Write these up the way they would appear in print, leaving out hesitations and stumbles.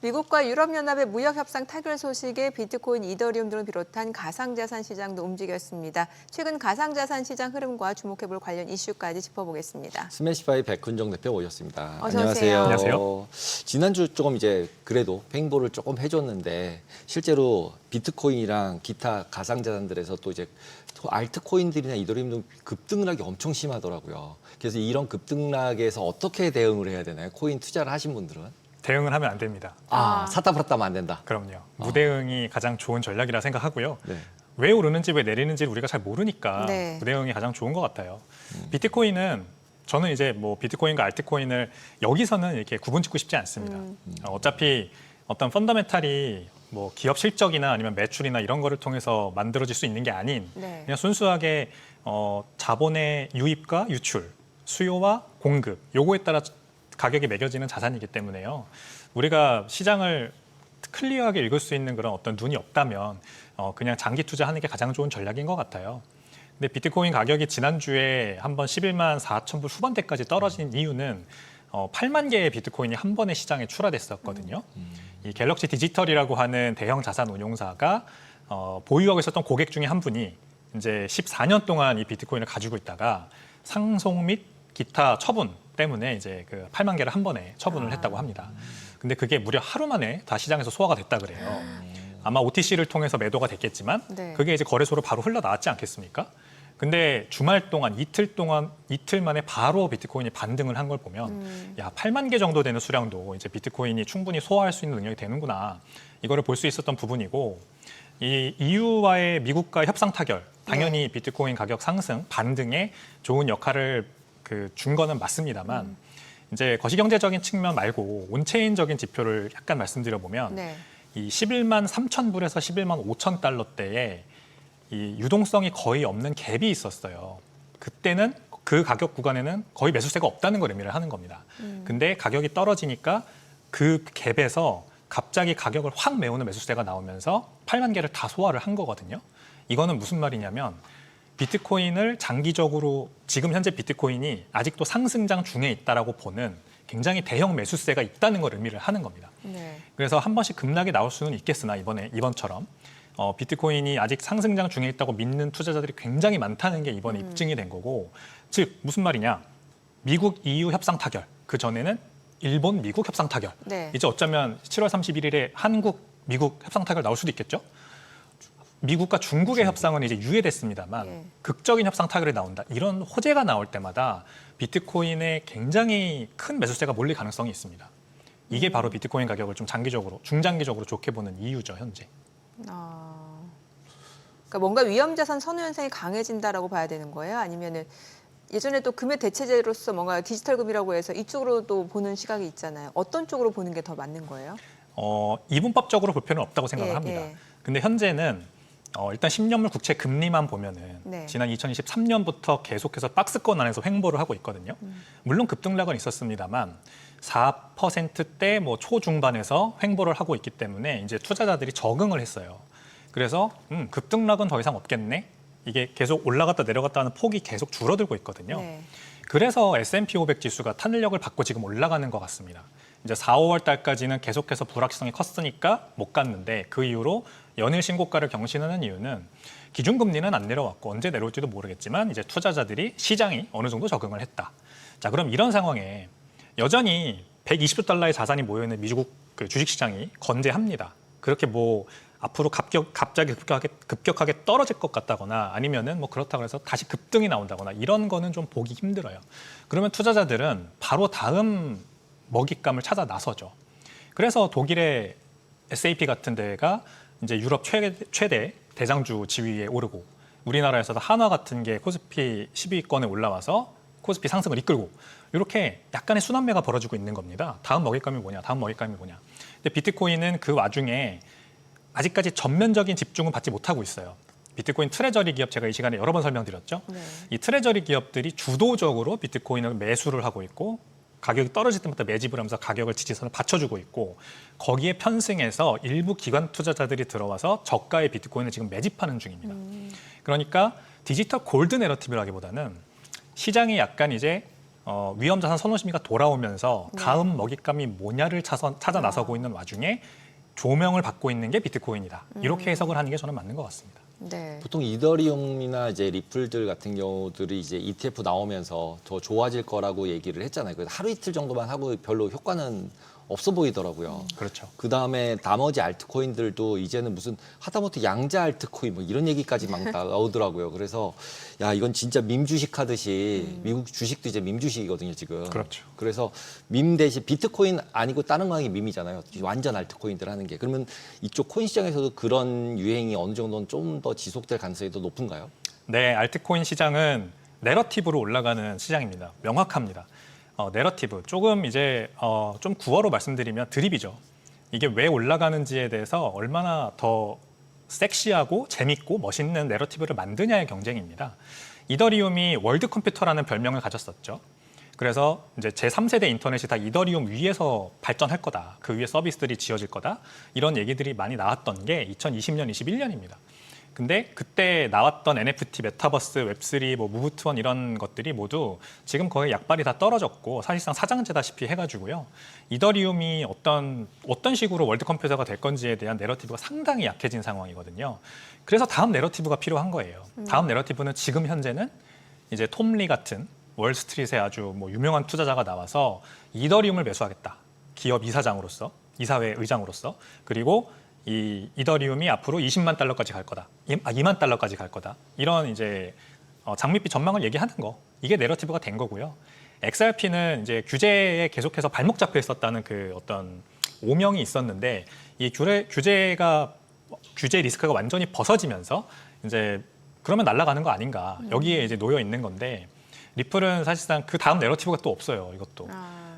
미국과 유럽연합의 무역협상 타결 소식에 비트코인, 이더리움 등을 비롯한 가상자산 시장도 움직였습니다. 최근 가상자산 시장 흐름과 주목해볼 관련 이슈까지 짚어보겠습니다. 스매시바이 백훈정 대표 오셨습니다. 어서 안녕하세요. 오세요. 안녕하세요. 지난주 조금 이제 그래도 횡보를 조금 해줬는데 실제로 비트코인이랑 기타 가상자산들에서 또 이제 알트코인들이나 이더리움 등 급등락이 엄청 심하더라고요. 그래서 이런 급등락에서 어떻게 대응을 해야 되나요? 코인 투자를 하신 분들은? 대응을 하면 안 됩니다. 샀다 팔았다 하면 안 된다. 그럼요. 무대응이 가장 좋은 전략이라 생각하고요. 네. 왜 오르는지 왜 내리는지 우리가 잘 모르니까 네. 무대응이 가장 좋은 것 같아요. 비트코인은 저는 이제 뭐 비트코인과 알트코인을 여기서는 이렇게 구분짓고 싶지 않습니다. 어차피 어떤 펀더멘탈이 뭐 기업 실적이나 아니면 매출이나 이런 거를 통해서 만들어질 수 있는 게 아닌 네. 그냥 순수하게 자본의 유입과 유출, 수요와 공급 요거에 따라 가격이 매겨지는 자산이기 때문에요. 우리가 시장을 클리어하게 읽을 수 있는 그런 어떤 눈이 없다면 그냥 장기 투자하는 게 가장 좋은 전략인 것 같아요. 근데 비트코인 가격이 지난주에 한번 11만 4천 불 후반대까지 떨어진 이유는 8만 개의 비트코인이 한 번에 시장에 출하됐었거든요. 이 갤럭시 디지털이라고 하는 대형 자산 운용사가 보유하고 있었던 고객 중에 한 분이 이제 14년 동안 이 비트코인을 가지고 있다가 상속 및 기타 처분 때문에 이제 그 8만 개를 한 번에 처분을 했다고 합니다. 근데 그게 무려 하루 만에 다 시장에서 소화가 됐다 그래요. 아마 OTC를 통해서 매도가 됐겠지만 네. 그게 이제 거래소로 바로 흘러나왔지 않겠습니까? 근데 주말 동안 이틀 만에 바로 비트코인이 반등을 한 걸 보면 야, 8만 개 정도 되는 수량도 이제 비트코인이 충분히 소화할 수 있는 능력이 되는구나. 이거를 볼 수 있었던 부분이고 이 EU와의 미국과 협상 타결 당연히 비트코인 가격 상승 반등에 좋은 역할을 준 거는 맞습니다만 이제 거시경제적인 측면 말고 온체인적인 지표를 약간 말씀드려 보면 네. 이 11만 3천 불에서 11만 5천 달러대에 이 유동성이 거의 없는 갭이 있었어요. 그때는 그 가격 구간에는 거의 매수세가 없다는 걸 의미를 하는 겁니다. 근데 가격이 떨어지니까 그 갭에서 갑자기 가격을 확 메우는 매수세가 나오면서 8만 개를 다 소화를 한 거거든요. 이거는 무슨 말이냐면 비트코인을 장기적으로 지금 현재 비트코인이 아직도 상승장 중에 있다라고 보는 굉장히 대형 매수세가 있다는 걸 의미를 하는 겁니다. 네. 그래서 한 번씩 급락이 나올 수는 있겠으나 이번처럼 비트코인이 아직 상승장 중에 있다고 믿는 투자자들이 굉장히 많다는 게 이번에 입증이 된 거고, 즉 무슨 말이냐? 미국 EU 협상 타결, 그 전에는 일본 미국 협상 타결. 네. 이제 어쩌면 7월 31일에 한국 미국 협상 타결 나올 수도 있겠죠. 미국과 중국의 협상은 이제 유예됐습니다만 예. 극적인 협상 타결이 나온다. 이런 호재가 나올 때마다 비트코인에 굉장히 큰 매수세가 몰릴 가능성이 있습니다. 이게 바로 비트코인 가격을 좀 장기적으로, 중장기적으로 좋게 보는 이유죠, 현재. 그러니까 뭔가 위험자산 선호 현상이 강해진다라고 봐야 되는 거예요? 아니면은 예전에 또 금융 대체제로서 뭔가 디지털 금이라고 해서 이쪽으로도 보는 시각이 있잖아요. 어떤 쪽으로 보는 게 더 맞는 거예요? 이분법적으로 볼 필요는 없다고 생각을 예, 합니다. 예. 근데 현재는 일단 10년물 국채 금리만 보면은 네. 지난 2023년부터 계속해서 박스권 안에서 횡보를 하고 있거든요. 물론 급등락은 있었습니다만 4%대 뭐 초중반에서 횡보를 하고 있기 때문에 이제 투자자들이 적응을 했어요. 그래서 급등락은 더 이상 없겠네. 이게 계속 올라갔다 내려갔다 하는 폭이 계속 줄어들고 있거든요. 네. 그래서 S&P 500 지수가 탄력을 받고 지금 올라가는 것 같습니다. 이제 4, 5월 달까지는 계속해서 불확실성이 컸으니까 못 갔는데 그 이후로 연일 신고가를 경신하는 이유는 기준금리는 안 내려왔고 언제 내려올지도 모르겠지만 이제 투자자들이 시장이 어느 정도 적응을 했다. 자, 그럼 이런 상황에 여전히 120조 달러의 자산이 모여있는 미국 그 주식시장이 건재합니다. 그렇게 뭐 앞으로 갑자기 급격하게 떨어질 것 같다거나 아니면은 뭐 그렇다고 해서 다시 급등이 나온다거나 이런 거는 좀 보기 힘들어요. 그러면 투자자들은 바로 다음 먹잇감을 찾아 나서죠. 그래서 독일의 SAP 같은 데가 이제 유럽 최대 대장주 지위에 오르고 우리나라에서도 한화 같은 게 코스피 10위권에 올라와서 코스피 상승을 이끌고 이렇게 약간의 순환매가 벌어지고 있는 겁니다. 다음 먹잇감이 뭐냐? 다음 먹잇감이 뭐냐? 근데 비트코인은 그 와중에 아직까지 전면적인 집중은 받지 못하고 있어요. 비트코인 트레저리 기업 제가 이 시간에 여러 번 설명드렸죠. 네. 이 트레저리 기업들이 주도적으로 비트코인을 매수를 하고 있고 가격이 떨어질 때마다 매집을 하면서 가격을 지지선을 받쳐주고 있고 거기에 편승해서 일부 기관 투자자들이 들어와서 저가의 비트코인을 지금 매집하는 중입니다. 그러니까 디지털 골드 내러티브라기보다는 시장이 약간 이제 위험자산 선호심리가 돌아오면서 다음 먹잇감이 뭐냐를 찾아 나서고 있는 와중에 조명을 받고 있는 게 비트코인이다. 이렇게 해석을 하는 게 저는 맞는 것 같습니다. 네. 보통 이더리움이나 이제 리플들 같은 경우들이 이제 ETF 나오면서 더 좋아질 거라고 얘기를 했잖아요. 그래서 하루 이틀 정도만 하고 별로 효과는 없어 보이더라고요. 그렇죠. 그 다음에 나머지 알트코인들도 이제는 무슨 하다못해 양자 알트코인 뭐 이런 얘기까지 막 나오더라고요. 그래서 야 이건 진짜 밈 주식 하듯이 미국 주식도 이제 밈 주식이거든요 지금. 그렇죠. 그래서 밈 대신 비트코인 아니고 다른 거이 밈이잖아요. 완전 알트코인들 하는 게. 그러면 이쪽 코인 시장에서도 그런 유행이 어느 정도는 좀 더 지속될 가능성이 더 높은가요? 네, 알트코인 시장은 내러티브로 올라가는 시장입니다. 명확합니다. 내러티브 조금 이제 좀 구어로 말씀드리면 드립이죠. 이게 왜 올라가는지에 대해서 얼마나 더 섹시하고 재밌고 멋있는 내러티브를 만드냐의 경쟁입니다. 이더리움이 월드 컴퓨터라는 별명을 가졌었죠. 그래서 이제 제3세대 인터넷이 다 이더리움 위에서 발전할 거다. 그 위에 서비스들이 지어질 거다. 이런 얘기들이 많이 나왔던 게 2020년, 21년입니다. 근데 그때 나왔던 NFT, 메타버스, 웹3, 뭐 무브투원 이런 것들이 모두 지금 거의 약발이 다 떨어졌고 사실상 사장제다시피 해가지고요. 이더리움이 어떤 식으로 월드 컴퓨터가 될 건지에 대한 내러티브가 상당히 약해진 상황이거든요. 그래서 다음 내러티브가 필요한 거예요. 다음 내러티브는 지금 현재는 이제 톰리 같은 월스트리트의 아주 뭐 유명한 투자자가 나와서 이더리움을 매수하겠다. 기업 이사장으로서, 이사회 의장으로서. 그리고 이 이더리움이 앞으로 20만 달러까지 갈 거다. 2만 달러까지 갈 거다. 이런 이제 장밋빛 전망을 얘기하는 거. 이게 내러티브가 된 거고요. XRP는 이제 규제에 계속해서 발목 잡혀 있었다는 그 어떤 오명이 있었는데 이 규제 리스크가 완전히 벗어지면서 이제 그러면 날아가는 거 아닌가. 여기에 이제 놓여 있는 건데 리플은 사실상 그 다음 내러티브가 또 없어요. 이것도.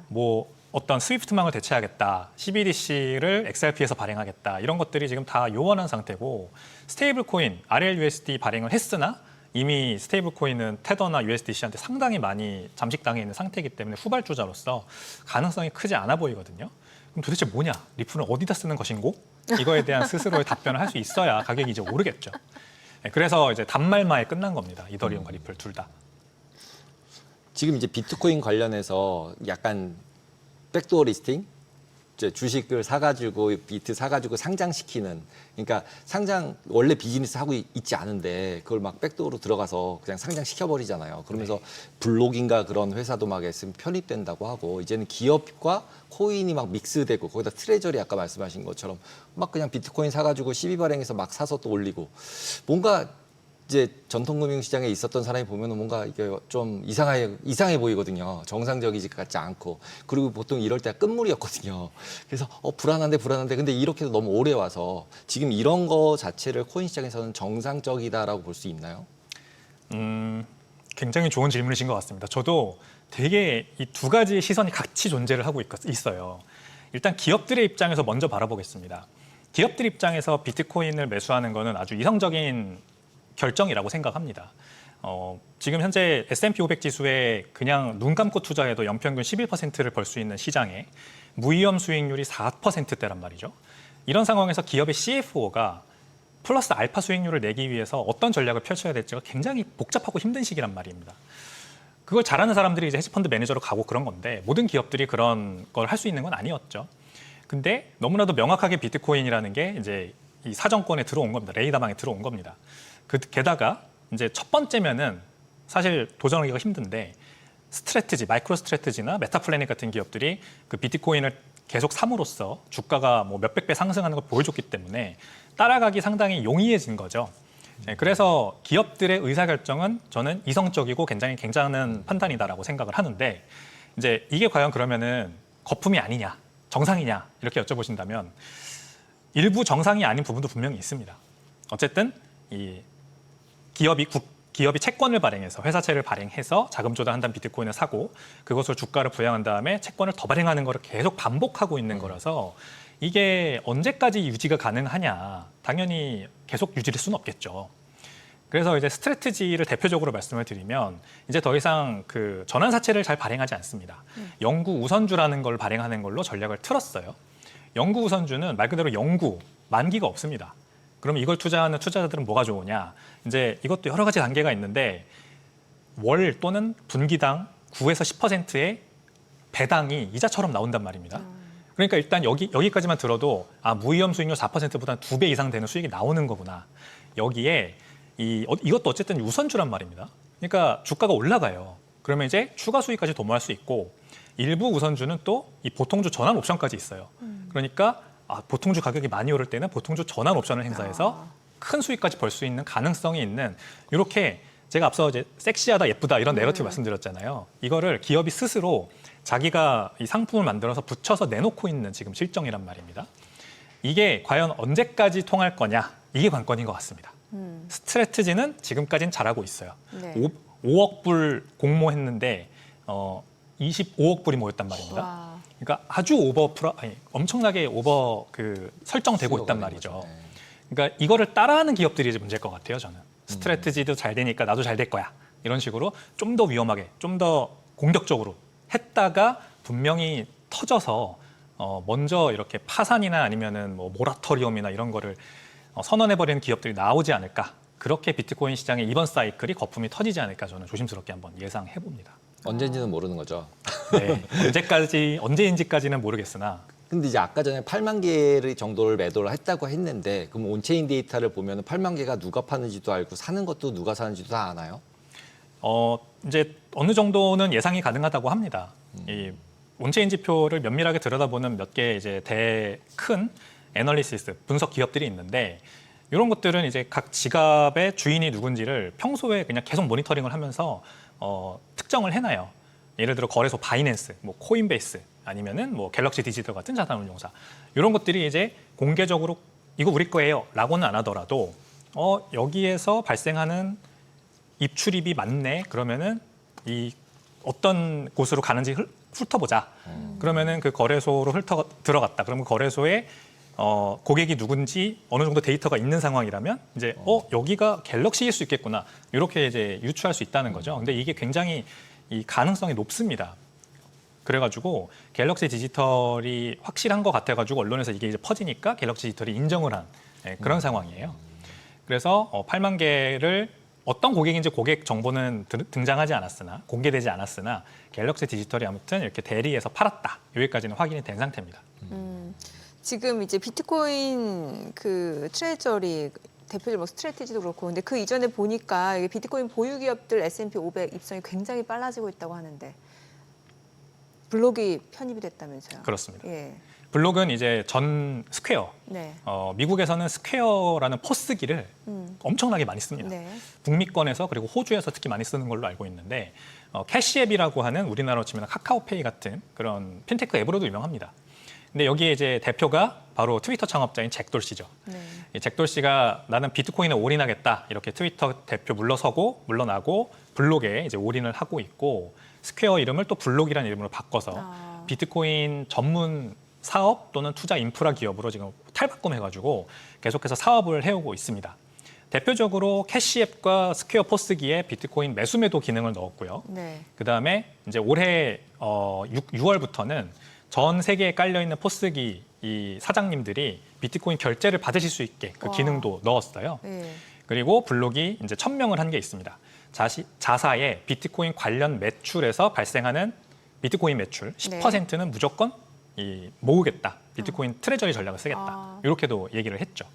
뭐 어떤 스위프트망을 대체하겠다, CBDC를 XRP에서 발행하겠다 이런 것들이 지금 다 요원한 상태고 스테이블 코인, RLUSD 발행을 했으나 이미 스테이블 코인은 테더나 USDC한테 상당히 많이 잠식당해 있는 상태이기 때문에 후발주자로서 가능성이 크지 않아 보이거든요. 그럼 도대체 뭐냐? 리플은 어디다 쓰는 것인고? 이거에 대한 스스로의 답변을 할 수 있어야 가격이 이제 오르겠죠. 네, 그래서 이제 단말마에 끝난 겁니다. 이더리움과 리플 둘 다. 지금 이제 비트코인 관련해서 약간 백도어 리스팅, 이제 주식을 사가지고 비트 사가지고 상장시키는, 그러니까 상장 원래 비즈니스 하고 있지 않은데 그걸 막 백도어로 들어가서 그냥 상장시켜 버리잖아요. 그러면서 블록인가 그런 회사도 막 있으면 편입된다고 하고 이제는 기업과 코인이 막 믹스되고 거기다 트레저리 아까 말씀하신 것처럼 막 그냥 비트코인 사가지고 12발행해서 막 사서 또 올리고 뭔가 이제 전통금융시장에 있었던 사람이 보면은 뭔가 이게 좀 이상해 보이거든요. 정상적이지 같지 않고. 그리고 보통 이럴 때가 끝물이었거든요. 그래서 불안한데 근데 이렇게도 너무 오래 와서 지금 이런 거 자체를 코인 시장에서는 정상적이다라고 볼 수 있나요? 굉장히 좋은 질문이신 것 같습니다. 저도 되게 이 두 가지의 시선이 같이 존재를 하고 있어요. 일단 기업들의 입장에서 먼저 바라보겠습니다. 기업들 입장에서 비트코인을 매수하는 거는 아주 이성적인 결정이라고 생각합니다. 지금 현재 S&P 500 지수에 그냥 눈 감고 투자해도 연평균 11%를 벌 수 있는 시장에 무위험 수익률이 4%대란 말이죠. 이런 상황에서 기업의 CFO가 플러스 알파 수익률을 내기 위해서 어떤 전략을 펼쳐야 될지가 굉장히 복잡하고 힘든 시기란 말입니다. 그걸 잘하는 사람들이 이제 헤지펀드 매니저로 가고 그런 건데 모든 기업들이 그런 걸 할 수 있는 건 아니었죠. 근데 너무나도 명확하게 비트코인이라는 게 이제 이 사정권에 들어온 겁니다. 레이더망에 들어온 겁니다. 게다가 이제 첫 번째면은 사실 도전하기가 힘든데 마이크로 스트래티지나 메타플래닛 같은 기업들이 그 비트코인을 계속 삼으로써 주가가 뭐 몇백 배 상승하는 걸 보여줬기 때문에 따라가기 상당히 용이해진 거죠. 네, 그래서 기업들의 의사결정은 저는 이성적이고 굉장히 괜찮은 판단이다라고 생각을 하는데 이제 이게 과연 그러면은 거품이 아니냐, 정상이냐 이렇게 여쭤보신다면 일부 정상이 아닌 부분도 분명히 있습니다. 어쨌든 이 기업이 채권을 발행해서 회사채를 발행해서 자금 조달한다는 비트코인을 사고 그것을 주가를 부양한 다음에 채권을 더 발행하는 거를 계속 반복하고 있는 거라서 이게 언제까지 유지가 가능하냐 당연히 계속 유지될 수는 없겠죠. 그래서 이제 스트래티지를 대표적으로 말씀을 드리면 이제 더 이상 그 전환사채를 잘 발행하지 않습니다. 영구 우선주라는 걸 발행하는 걸로 전략을 틀었어요. 영구 우선주는 말 그대로 영구 만기가 없습니다. 그럼 이걸 투자하는 투자자들은 뭐가 좋으냐? 이제 이것도 여러 가지 단계가 있는데 월 또는 분기당 9에서 10%의 배당이 이자처럼 나온단 말입니다. 그러니까 일단 여기까지만 들어도 무위험 수익률 4%보다 2배 이상 되는 수익이 나오는 거구나. 여기에 이것도 어쨌든 우선주란 말입니다. 그러니까 주가가 올라가요. 그러면 이제 추가 수익까지 도모할 수 있고 일부 우선주는 또 이 보통주 전환 옵션까지 있어요. 그러니까 보통주 가격이 많이 오를 때는 보통주 전환 옵션을 행사해서 큰 수익까지 벌 수 있는 가능성이 있는 이렇게 제가 앞서 이제 섹시하다 예쁘다 이런 내러티브 말씀드렸잖아요. 이거를 기업이 스스로 자기가 이 상품을 만들어서 붙여서 내놓고 있는 지금 실정이란 말입니다. 이게 과연 언제까지 통할 거냐 이게 관건인 것 같습니다. 스트래티지는 지금까지는 잘하고 있어요. 네. 5억 불 공모했는데 25억 불이 모였단 말입니다. 와. 그러니까 아주 엄청나게 오버 설정되고 있단 말이죠. 네. 그러니까 이거를 따라하는 기업들이 이제 문제일 것 같아요, 저는. 스트래티지도 잘 되니까 나도 잘 될 거야. 이런 식으로 좀 더 위험하게, 좀 더 공격적으로 했다가 분명히 터져서 먼저 이렇게 파산이나 아니면은 뭐 모라토리엄이나 이런 거를 선언해버리는 기업들이 나오지 않을까. 그렇게 비트코인 시장의 이번 사이클이 거품이 터지지 않을까 저는 조심스럽게 한번 예상해 봅니다. 언제인지는 모르는 거죠. 네, 언제인지까지는 모르겠으나 근데 이제 아까 전에 8만 개 정도를 매도를 했다고 했는데 그럼 온체인 데이터를 보면 8만 개가 누가 파는지도 알고 사는 것도 누가 사는지도 다 아나요? 이제 어느 정도는 예상이 가능하다고 합니다. 이 온체인 지표를 면밀하게 들여다보는 몇 개 이제 큰 애널리시스 분석 기업들이 있는데 이런 것들은 이제 각 지갑의 주인이 누군지를 평소에 그냥 계속 모니터링을 하면서 특정을 해놔요. 예를 들어 거래소 바이낸스, 뭐 코인베이스 아니면은 뭐 갤럭시 디지털 같은 자산운용사 이런 것들이 이제 공개적으로 이거 우리 거예요라고는 안 하더라도 여기에서 발생하는 입출입이 많네 그러면은 이 어떤 곳으로 가는지 훑어보자. 그러면은 그 거래소로 들어갔다. 그러면 거래소에 고객이 누군지 어느 정도 데이터가 있는 상황이라면 이제 여기가 갤럭시일 수 있겠구나 이렇게 이제 유추할 수 있다는 거죠. 근데 이게 굉장히 이 가능성이 높습니다. 그래가지고 갤럭시 디지털이 확실한 것 같아가지고 언론에서 이게 이제 퍼지니까 갤럭시 디지털이 인정을 한 그런 상황이에요. 그래서 8만 개를 어떤 고객인지 고객 정보는 등장하지 않았으나 공개되지 않았으나 갤럭시 디지털이 아무튼 이렇게 대리해서 팔았다. 여기까지는 확인이 된 상태입니다. 지금 이제 비트코인 트레저리 대표적으로 뭐 스트래티지도 그렇고 근데 그 이전에 보니까 이게 비트코인 보유 기업들 S&P 500 입성이 굉장히 빨라지고 있다고 하는데 블록이 편입이 됐다면서요? 그렇습니다. 예. 블록은 이제 전 스퀘어, 네. 미국에서는 스퀘어라는 포스기를 엄청나게 많이 씁니다. 네. 북미권에서 그리고 호주에서 특히 많이 쓰는 걸로 알고 있는데 캐시앱이라고 하는 우리나라로 치면 카카오페이 같은 그런 핀테크 앱으로도 유명합니다. 근데 여기에 이제 대표가 바로 트위터 창업자인 잭 돌시죠. 네. 이 잭 돌시가 나는 비트코인에 올인하겠다 이렇게 트위터 대표 물러나고 블록에 이제 올인을 하고 있고 스퀘어 이름을 또 블록이라는 이름으로 바꿔서 비트코인 전문 사업 또는 투자 인프라 기업으로 지금 탈바꿈해가지고 계속해서 사업을 해오고 있습니다. 대표적으로 캐시앱과 스퀘어 포스기에 비트코인 매수 매도 기능을 넣었고요. 네. 그다음에 이제 올해 6월부터는 전 세계에 깔려 있는 포스기 이 사장님들이 비트코인 결제를 받으실 수 있게 그 기능도 넣었어요. 네. 그리고 블록이 이제 천명을 한 게 있습니다. 자사의 비트코인 관련 매출에서 발생하는 비트코인 매출 10%는 무조건 모으겠다. 비트코인 트레저리 전략을 쓰겠다. 이렇게도 얘기를 했죠.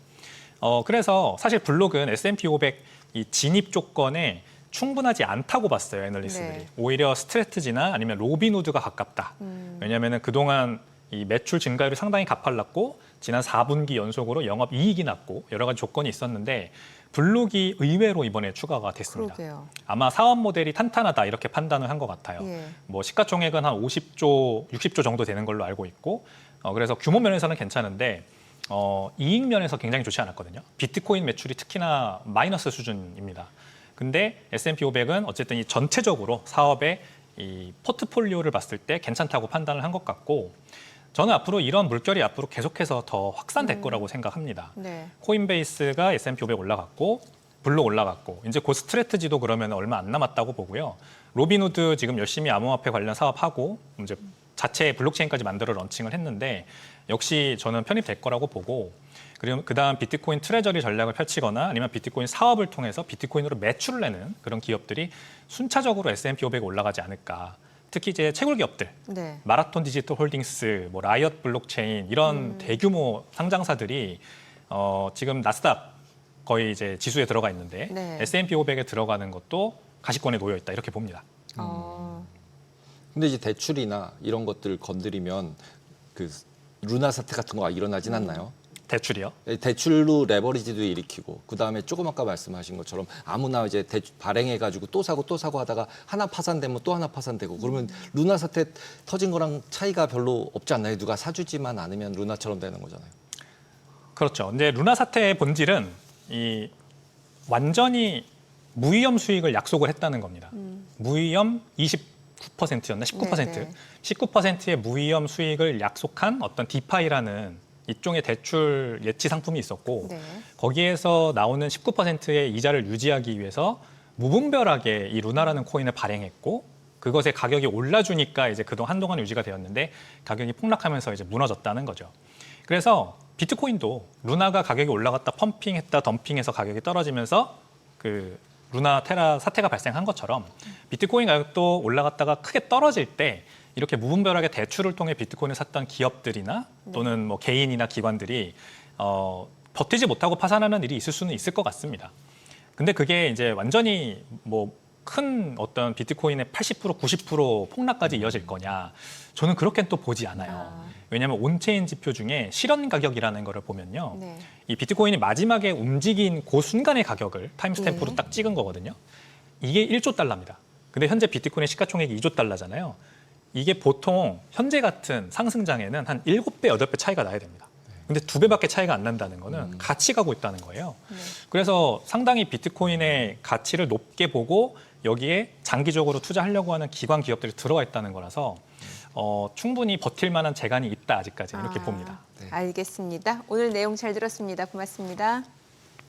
그래서 사실 블록은 S&P 500 이 진입 조건에 충분하지 않다고 봤어요, 애널리스트들이. 네. 오히려 스트래티지나 아니면 로빈후드가 가깝다. 왜냐하면 그동안 이 매출 증가율이 상당히 가팔랐고 지난 4분기 연속으로 영업 이익이 났고 여러 가지 조건이 있었는데 블록이 의외로 이번에 추가가 됐습니다. 그러게요. 아마 사업 모델이 탄탄하다 이렇게 판단을 한 것 같아요. 예. 뭐 시가총액은 한 50조, 60조 정도 되는 걸로 알고 있고 그래서 규모 면에서는 괜찮은데 이익 면에서 굉장히 좋지 않았거든요. 비트코인 매출이 특히나 마이너스 수준입니다. 근데 S&P 500은 어쨌든 이 전체적으로 사업의 이 포트폴리오를 봤을 때 괜찮다고 판단을 한 것 같고 저는 앞으로 이런 물결이 앞으로 계속해서 더 확산될 거라고 생각합니다. 네. 코인베이스가 S&P 500 올라갔고 블록 올라갔고 이제 곧 스트래티지도 그러면 얼마 안 남았다고 보고요. 로빈후드 지금 열심히 암호화폐 관련 사업하고 이제 자체 블록체인까지 만들어 런칭을 했는데 역시 저는 편입될 거라고 보고 그리고 그다음 비트코인 트레저리 전략을 펼치거나 아니면 비트코인 사업을 통해서 비트코인으로 매출을 내는 그런 기업들이 순차적으로 S&P 500 올라가지 않을까. 특히 이제 채굴 기업들, 네. 마라톤 디지털 홀딩스, 뭐 라이엇 블록체인 이런 대규모 상장사들이 지금 나스닥 거의 이제 지수에 들어가 있는데 네. S&P 500에 들어가는 것도 가시권에 놓여 있다 이렇게 봅니다. 근데 이제 대출이나 이런 것들 건드리면 그 루나 사태 같은 거가 일어나진 않나요? 대출이요? 대출로 레버리지도 일으키고 그 다음에 조금 아까 말씀하신 것처럼 아무나 이제 발행해가지고 또 사고 하다가 하나 파산되면 또 하나 파산되고 그러면 루나 사태 터진 거랑 차이가 별로 없지 않나요? 누가 사주지만 않으면 루나처럼 되는 거잖아요. 그렇죠. 근데 루나 사태의 본질은 이 완전히 무위험 수익을 약속을 했다는 겁니다. 무위험 29%였나 19%? 네네. 19%의 무위험 수익을 약속한 어떤 디파이라는 일종의 대출 예치 상품이 있었고 네. 거기에서 나오는 19%의 이자를 유지하기 위해서 무분별하게 이 루나라는 코인을 발행했고 그것의 가격이 올라주니까 이제 그동안 한동안 유지가 되었는데 가격이 폭락하면서 이제 무너졌다는 거죠. 그래서 비트코인도 루나가 가격이 올라갔다 펌핑했다 덤핑해서 가격이 떨어지면서 그 루나 테라 사태가 발생한 것처럼 비트코인 가격도 올라갔다가 크게 떨어질 때 이렇게 무분별하게 대출을 통해 비트코인을 샀던 기업들이나 또는 뭐 개인이나 기관들이 버티지 못하고 파산하는 일이 있을 수는 있을 것 같습니다. 근데 그게 이제 완전히 뭐 큰 어떤 비트코인의 80%, 90% 폭락까지 이어질 거냐? 저는 그렇게는 또 보지 않아요. 왜냐하면 온체인 지표 중에 실현 가격이라는 거를 보면요. 네. 이 비트코인이 마지막에 움직인 그 순간의 가격을 타임스탬프로 네. 딱 찍은 거거든요. 이게 1조 달러입니다. 근데 현재 비트코인의 시가총액이 2조 달러잖아요. 이게 보통 현재 같은 상승장에는 한 7배, 8배 차이가 나야 됩니다. 근데 2배밖에 차이가 안 난다는 거는 같이 가고 있다는 거예요. 그래서 상당히 비트코인의 가치를 높게 보고 여기에 장기적으로 투자하려고 하는 기관 기업들이 들어와 있다는 거라서 충분히 버틸 만한 재간이 있다 아직까지 이렇게 봅니다. 알겠습니다. 오늘 내용 잘 들었습니다. 고맙습니다.